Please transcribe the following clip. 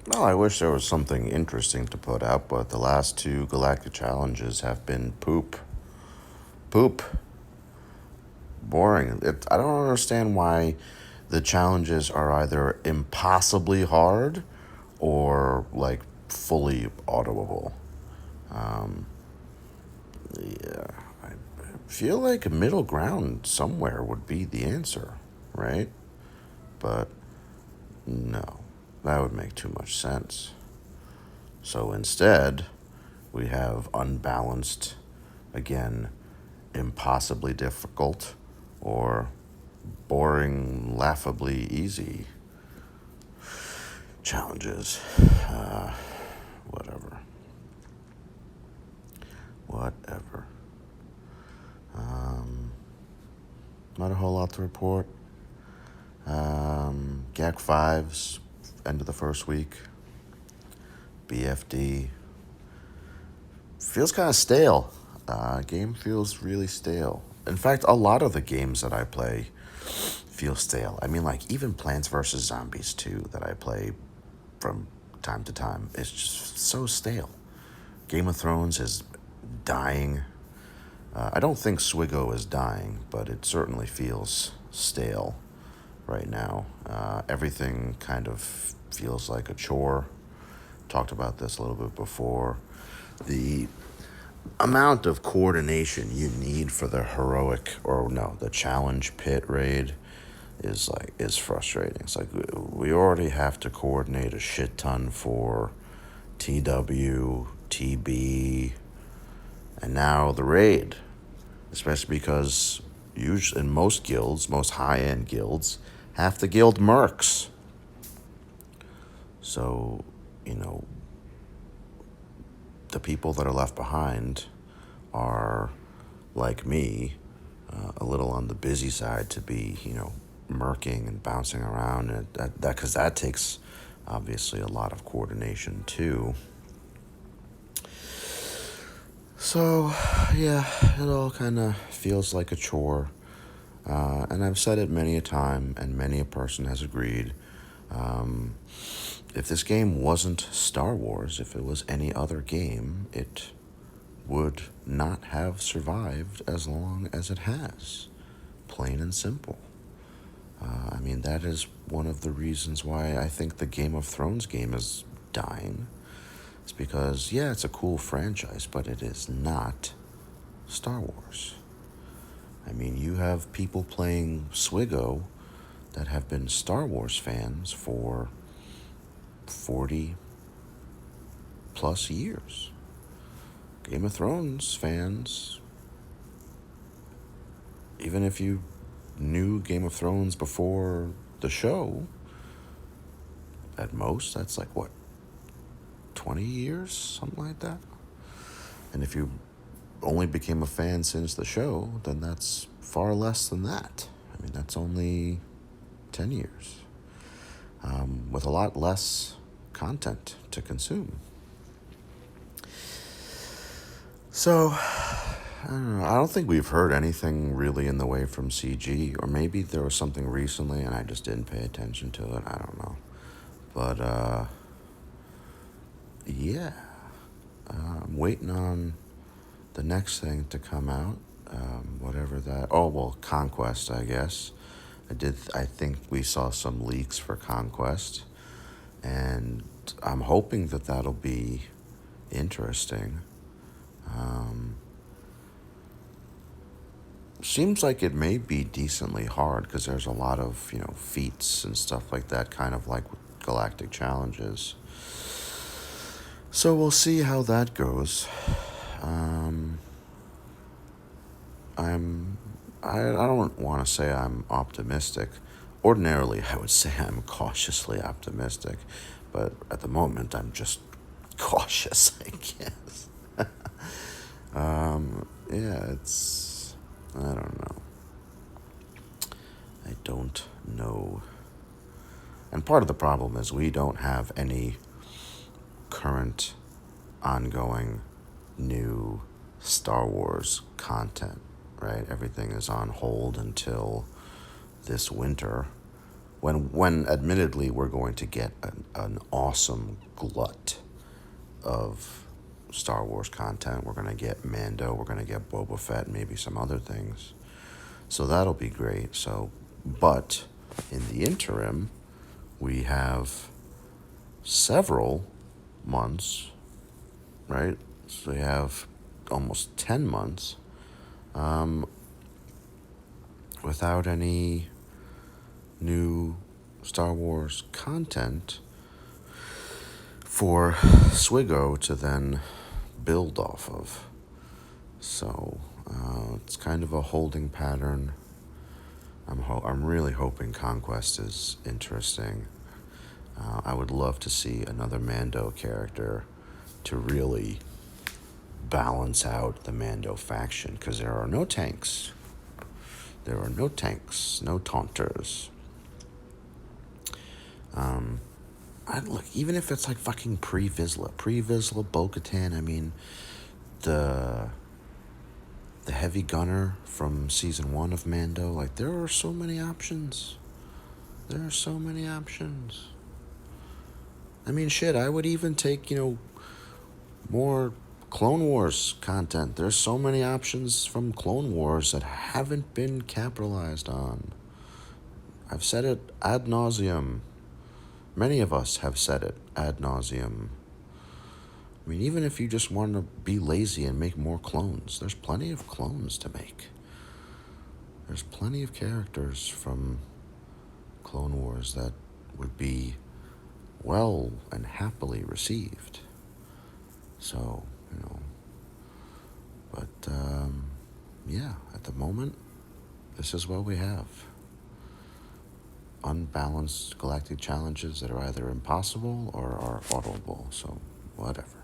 Well, I wish there was something interesting to put out, but the last two Galactic challenges have been poop. Poop. Boring. I don't understand why the challenges are either impossibly hard or like fully auditable. Um, yeah, I feel like a middle ground somewhere would be the answer, right? But no, that would make too much sense. So instead, we have unbalanced, again, impossibly difficult, or boring, laughably easy challenges. Uh, whatever. Whatever. Um, Not a whole lot to report. GAC 5's end of the first week. BFD. Feels kind of stale. Game feels really stale. In fact, a lot of the games that I play feel stale. I mean, like, even Plants vs. Zombies 2 that I play from time to time is just so stale. Game of Thrones is dying. I don't think Swigo is dying, but it certainly feels stale right now. Everything kind of feels like a chore. Talked about this a little bit before. The amount of coordination you need for the heroic, or no, the challenge pit raid is frustrating. It's like we already have to coordinate a shit ton for TW, TB, and now the raid. Especially because usually in most guilds, most high-end guilds, half the guild mercs. So, you know, the people that are left behind are, like me, a little on the busy side to be, merking and bouncing around, and because that takes obviously a lot of coordination too. So, yeah, it all kind of feels like a chore. And I've said it many a time, and many a person has agreed. Um, if this game wasn't Star Wars, if it was any other game, it would not have survived as long as it has. Plain and simple. I mean, that is one of the reasons why I think the Game of Thrones game is dying. It's because, yeah, it's a cool franchise, but it is not Star Wars. I mean, you have people playing Swigo that have been Star Wars fans for 40 plus years. Game of Thrones fans, even if you knew Game of Thrones before the show, at most, that's like what, 20 years? Something like that? And if you only became a fan since the show, then that's far less than that. I mean, that's only 10 years. With a lot less content to consume. So, I don't know. I don't think we've heard anything really in the way from CG, or maybe there was something recently and I just didn't pay attention to it. I don't know. But, yeah. I'm waiting on the next thing to come out. Whatever that. Oh, well, Conquest, I guess. I think we saw some leaks for Conquest. And I'm hoping that that'll be interesting. Seems like it may be decently hard because there's a lot of, feats and stuff like that, kind of like with Galactic challenges. So we'll see how that goes. Um, I don't want to say I'm optimistic. Ordinarily, I would say I'm cautiously optimistic, but at the moment, I'm just cautious, I guess. Yeah, I don't know. I don't know. And part of the problem is we don't have any current, ongoing, new Star Wars content, right? Everything is on hold until this winter, when admittedly we're going to get an awesome glut of Star Wars content. We're going to get Mando, we're going to get Boba Fett, maybe some other things. So that'll be great. So, but in the interim, we have several months, right? So we have almost 10 months without any new Star Wars content for Swigo to then build off of. So it's kind of a holding pattern. I'm really hoping Conquest is interesting. I would love to see another Mando character to really balance out the Mando faction, because there are no tanks. There are no tanks, no taunters. I'd look, even if it's like fucking pre-Vizsla, Bo-Katan. I mean, the heavy gunner from season 1 of Mando. Like, there are so many options. There are so many options. I mean, shit, I would even take, more Clone Wars content. There's so many options from Clone Wars that haven't been capitalized on. I've said it ad nauseum. Many of us have said it ad nauseum. I mean, even if you just want to be lazy and make more clones, there's plenty of clones to make. There's plenty of characters from Clone Wars that would be well and happily received. So, but yeah, at the moment, this is what we have. Unbalanced galactic challenges that are either impossible or are audible, so whatever.